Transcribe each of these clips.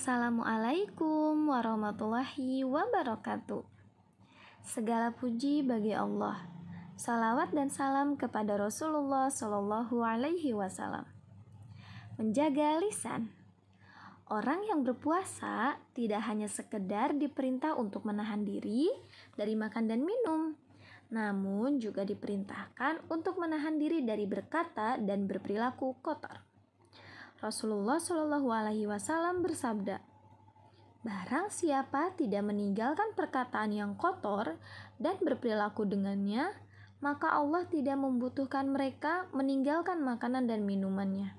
Assalamualaikum warahmatullahi wabarakatuh. Segala puji bagi Allah. Salawat dan salam kepada Rasulullah Shallallahu Alaihi Wasallam. Menjaga lisan. Orang yang berpuasa tidak hanya sekedar diperintah untuk menahan diri dari makan dan minum, namun juga diperintahkan untuk menahan diri dari berkata dan berperilaku kotor. Rasulullah Shallallahu Alaihi Wasallam bersabda, "Barang siapa tidak meninggalkan perkataan yang kotor dan berperilaku dengannya, maka Allah tidak membutuhkan mereka meninggalkan makanan dan minumannya."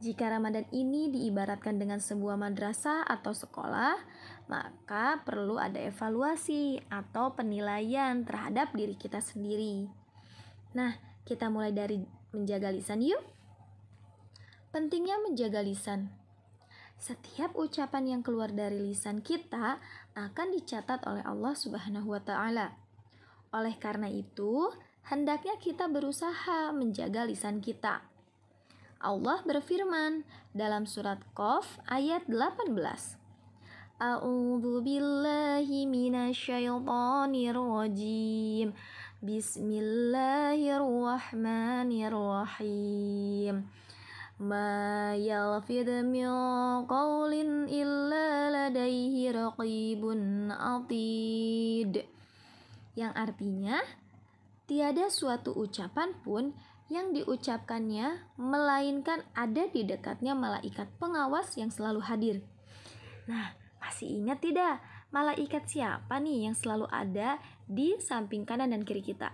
Jika Ramadan ini diibaratkan dengan sebuah madrasah atau sekolah, maka perlu ada evaluasi atau penilaian terhadap diri kita sendiri. Nah, kita mulai dari menjaga lisan yuk. Pentingnya menjaga lisan. Setiap ucapan yang keluar dari lisan kita akan dicatat oleh Allah Subhanahu wa Ta'ala. Oleh karena itu, hendaknya kita berusaha menjaga lisan kita. Allah berfirman dalam surat Qaf ayat 18. A'udzu billahi minasyaitonir rajim. Bismillahirrahmanirrahim. Ma yalfidh min qawlin illa ladaihi raqibun atid. Yang artinya, tiada suatu ucapan pun yang diucapkannya melainkan ada di dekatnya malaikat pengawas yang selalu hadir. Nah, masih ingat tidak malaikat siapa nih yang selalu ada di samping kanan dan kiri kita?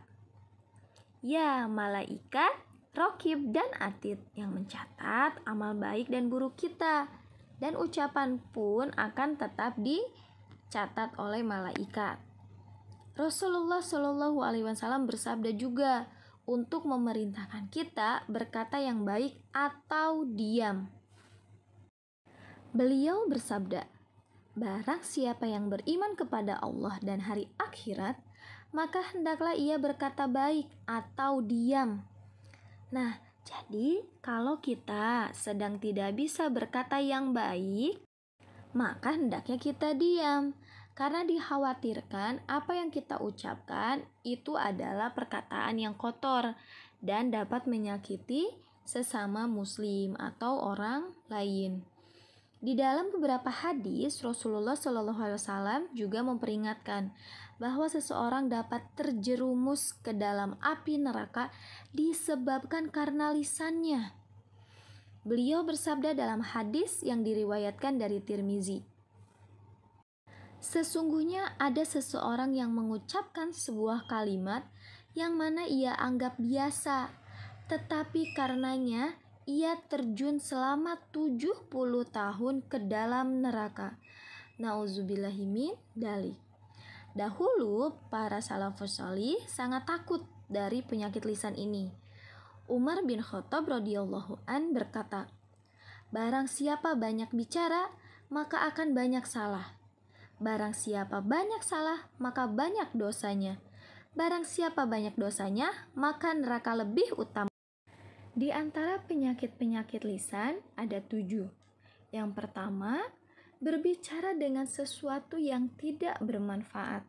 Ya, malaikat Raqib dan Atid yang mencatat amal baik dan buruk kita, dan ucapan pun akan tetap dicatat oleh malaikat. Rasulullah Shallallahu Alaihi Wasallam bersabda juga untuk memerintahkan kita berkata yang baik atau diam. Beliau bersabda, "Barang siapa yang beriman kepada Allah dan hari akhirat, maka hendaklah ia berkata baik atau diam." Nah, jadi kalau kita sedang tidak bisa berkata yang baik, maka hendaknya kita diam. Karena dikhawatirkan apa yang kita ucapkan itu adalah perkataan yang kotor dan dapat menyakiti sesama muslim atau orang lain. Di dalam beberapa hadis, Rasulullah SAW juga memperingatkan bahwa seseorang dapat terjerumus ke dalam api neraka disebabkan karena lisannya. Beliau bersabda dalam hadis yang diriwayatkan dari Tirmizi, "Sesungguhnya ada seseorang yang mengucapkan sebuah kalimat yang mana ia anggap biasa, tetapi karenanya ia terjun selama 70 tahun ke dalam neraka. Nauzubillahi min dzalik." Dahulu para salafus shalih sangat takut dari penyakit lisan ini. Umar bin Khattab radhiyallahu an berkata, "Barang siapa banyak bicara, maka akan banyak salah. Barang siapa banyak salah, maka banyak dosanya. Barang siapa banyak dosanya, maka neraka lebih utama." Di antara penyakit-penyakit lisan ada 7. Yang pertama, berbicara dengan sesuatu yang tidak bermanfaat.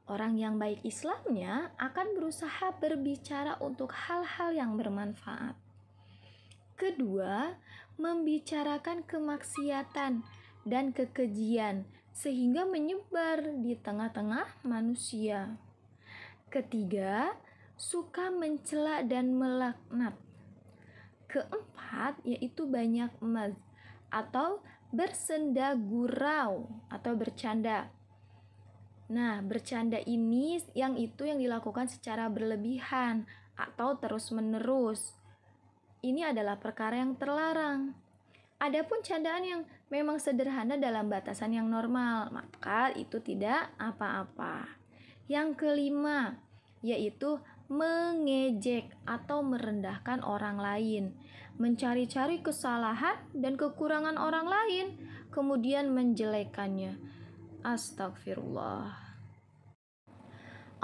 Orang yang baik Islamnya akan berusaha berbicara untuk hal-hal yang bermanfaat. Kedua, membicarakan kemaksiatan dan kekejian sehingga menyebar di tengah-tengah manusia. Ketiga, suka mencela dan melaknat. Keempat, yaitu banyak atau bersenda gurau atau bercanda. Nah, bercanda ini yang dilakukan secara berlebihan atau terus-menerus. Ini adalah perkara yang terlarang. Adapun candaan yang memang sederhana dalam batasan yang normal, maka itu tidak apa-apa. Yang kelima, yaitu mengejek atau merendahkan orang lain, mencari-cari kesalahan dan kekurangan orang lain, kemudian menjelekannya. Astagfirullah.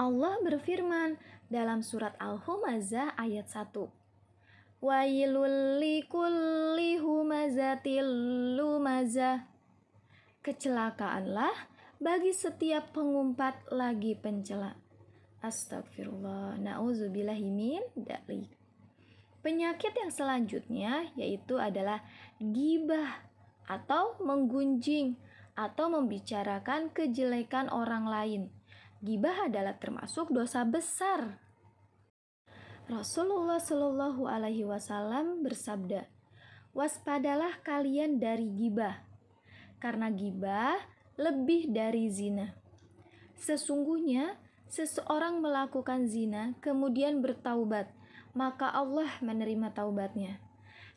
Allah berfirman dalam surat Al-Humazah ayat 1, Wailul likulli humazatil lumazah. Kecelakaanlah bagi setiap pengumpat lagi pencela. Astagfirullah, na'udzubillahi min dzalik. Penyakit yang selanjutnya yaitu adalah ghibah atau menggunjing atau membicarakan kejelekan orang lain. Ghibah adalah termasuk dosa besar. Rasulullah Shallallahu Alaihi Wasallam bersabda, waspadalah kalian dari ghibah, karena ghibah lebih dari zina. Sesungguhnya seseorang melakukan zina kemudian bertaubat, maka Allah menerima taubatnya.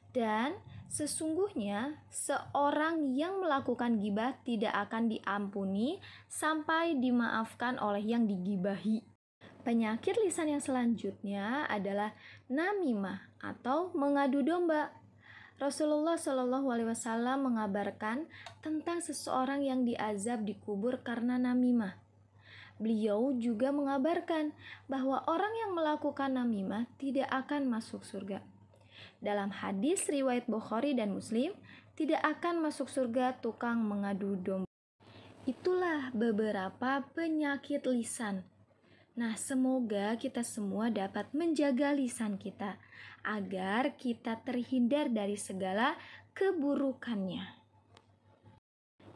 Dan sesungguhnya seorang yang melakukan ghibah tidak akan diampuni sampai dimaafkan oleh yang digibahi. Penyakit lisan yang selanjutnya adalah namimah atau mengadu domba. Rasulullah Shallallahu Alaihi Wasallam mengabarkan tentang seseorang yang diazab di kubur karena namimah. Beliau juga mengabarkan bahwa orang yang melakukan namimah tidak akan masuk surga. Dalam hadis riwayat Bukhari dan Muslim, tidak akan masuk surga tukang mengadu domba. Itulah beberapa penyakit lisan. Nah, semoga kita semua dapat menjaga lisan kita agar kita terhindar dari segala keburukannya.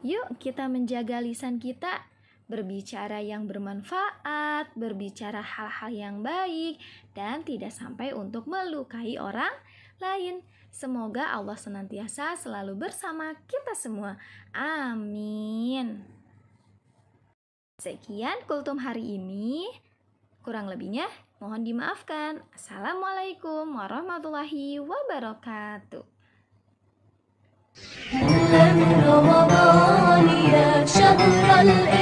Yuk kita menjaga lisan kita, berbicara yang bermanfaat, berbicara hal-hal yang baik, dan tidak sampai untuk melukai orang lain. Semoga Allah senantiasa selalu bersama kita semua. Amin. Sekian kultum hari ini. Kurang lebihnya mohon dimaafkan. Assalamualaikum warahmatullahi wabarakatuh. رمضان يا شهر